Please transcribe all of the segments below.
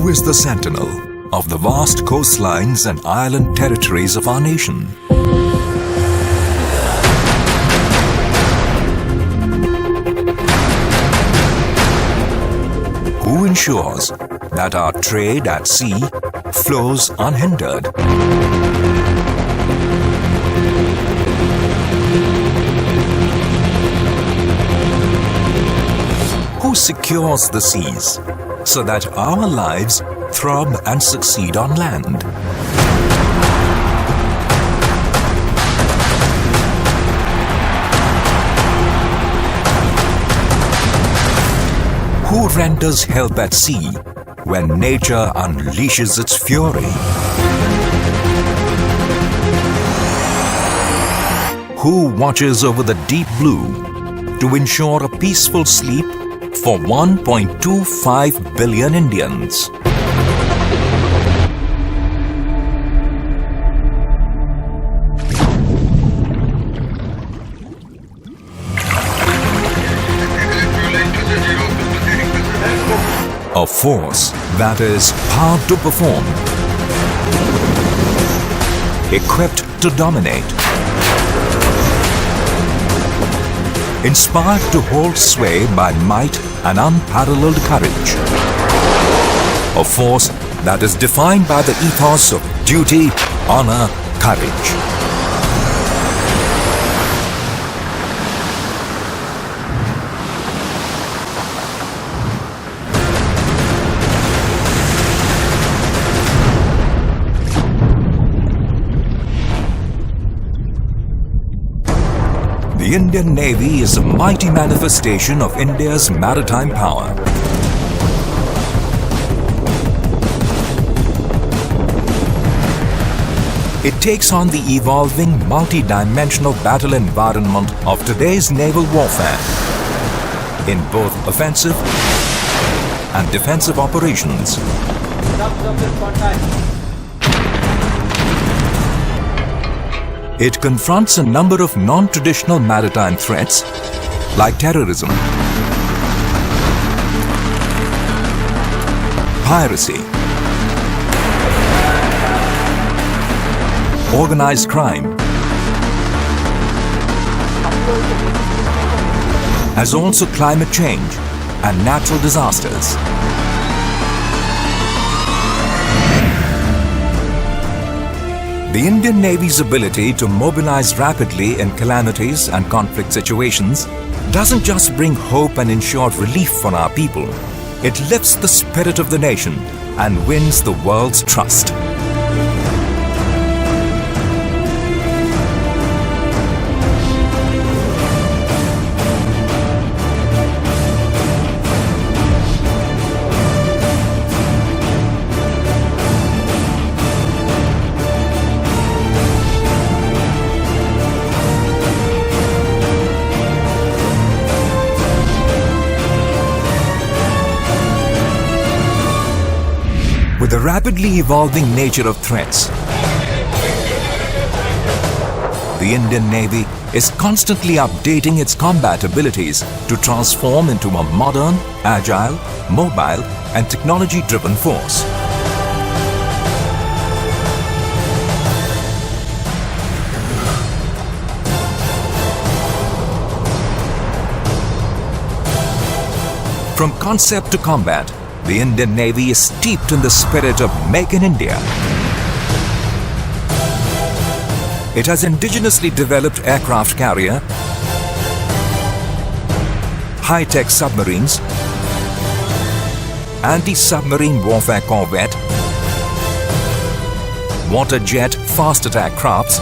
Who is the sentinel of the vast coastlines and island territories of our nation? Who ensures that our trade at sea flows unhindered? Who secures the seas so that our lives throb and succeed on land? Who renders help at sea when nature unleashes its fury? Who watches over the deep blue to ensure a peaceful sleep for 1.25 billion Indians? A force that is powered to perform, equipped to dominate, inspired to hold sway by might and unparalleled courage. A force that is defined by the ethos of duty, honor, courage. The Indian Navy is a mighty manifestation of India's maritime power. It takes on the evolving, multi-dimensional battle environment of today's naval warfare in both offensive and defensive operations. It confronts a number of non-traditional maritime threats like terrorism, piracy, organized crime, as also climate change and natural disasters. The Indian Navy's ability to mobilize rapidly in calamities and conflict situations doesn't just bring hope and ensure relief for our people. It lifts the spirit of the nation and wins the world's trust. With the rapidly evolving nature of threats, the Indian Navy is constantly updating its combat abilities to transform into a modern, agile, mobile, and technology-driven force. From concept to combat, the Indian Navy is steeped in the spirit of Make in India. It has indigenously developed aircraft carrier, high-tech submarines, anti-submarine warfare corvette, water jet fast attack crafts,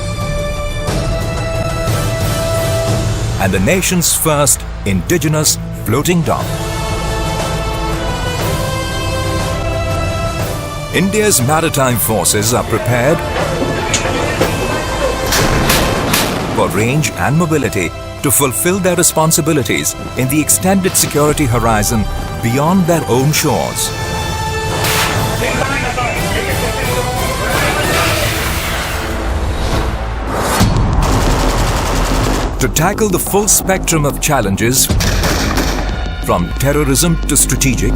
and the nation's first indigenous floating dock. India's maritime forces are prepared for range and mobility to fulfill their responsibilities in the extended security horizon beyond their own shores. To tackle the full spectrum of challenges, from terrorism to strategic,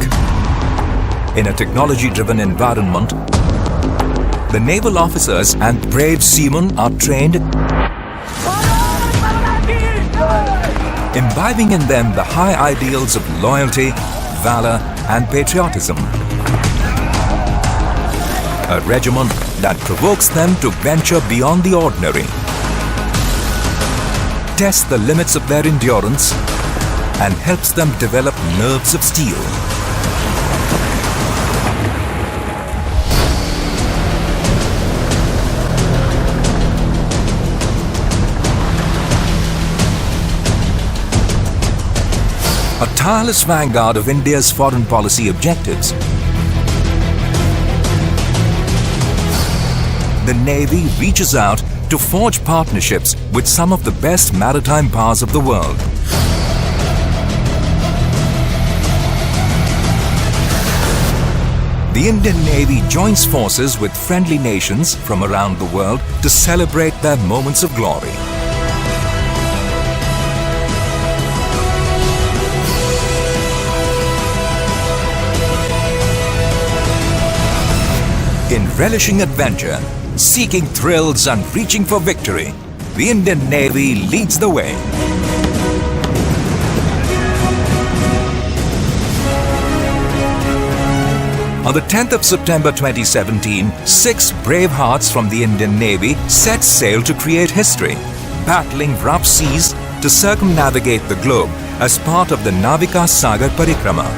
In a technology-driven environment, the naval officers and brave seamen are trained, imbibing in them the high ideals of loyalty, valor, and patriotism. A regiment that provokes them to venture beyond the ordinary, test the limits of their endurance, and helps them develop nerves of steel. A tireless vanguard of India's foreign policy objectives, the Navy reaches out to forge partnerships with some of the best maritime powers of the world. The Indian Navy joins forces with friendly nations from around the world to celebrate their moments of glory. In relishing adventure, seeking thrills and reaching for victory, the Indian Navy leads the way. On the 10th of September 2017, 6 brave hearts from the Indian Navy set sail to create history, battling rough seas to circumnavigate the globe as part of the Navika Sagar Parikrama.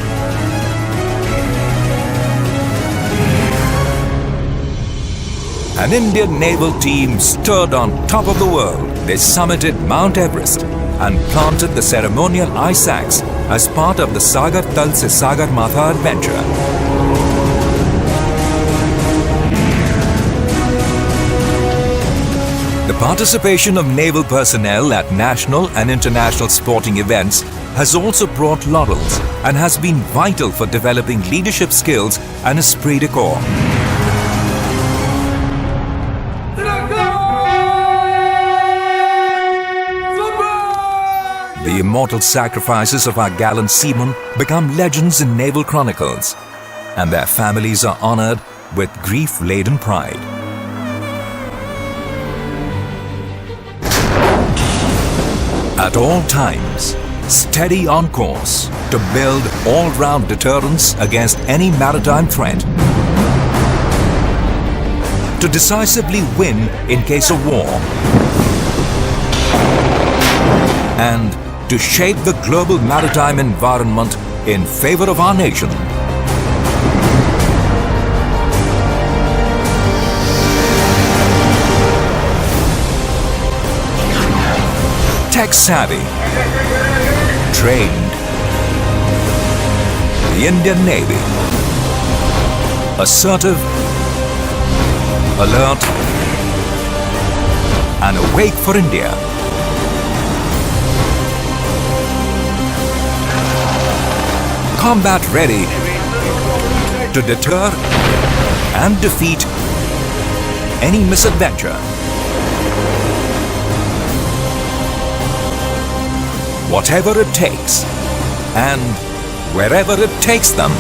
An Indian naval team stood on top of the world. They summited Mount Everest and planted the ceremonial ice axe as part of the Sagar Tal Se Sagar Matha adventure. The participation of naval personnel at national and international sporting events has also brought laurels and has been vital for developing leadership skills and esprit de corps. The immortal sacrifices of our gallant seamen become legends in naval chronicles, and their families are honored with grief-laden pride. At all times, steady on course to build all-round deterrence against any maritime threat, to decisively win in case of war, and to shape the global maritime environment in favor of our nation. Tech-savvy, trained, the Indian Navy, assertive, alert, and awake for India. Combat ready to deter and defeat any misadventure. Whatever it takes and wherever it takes them.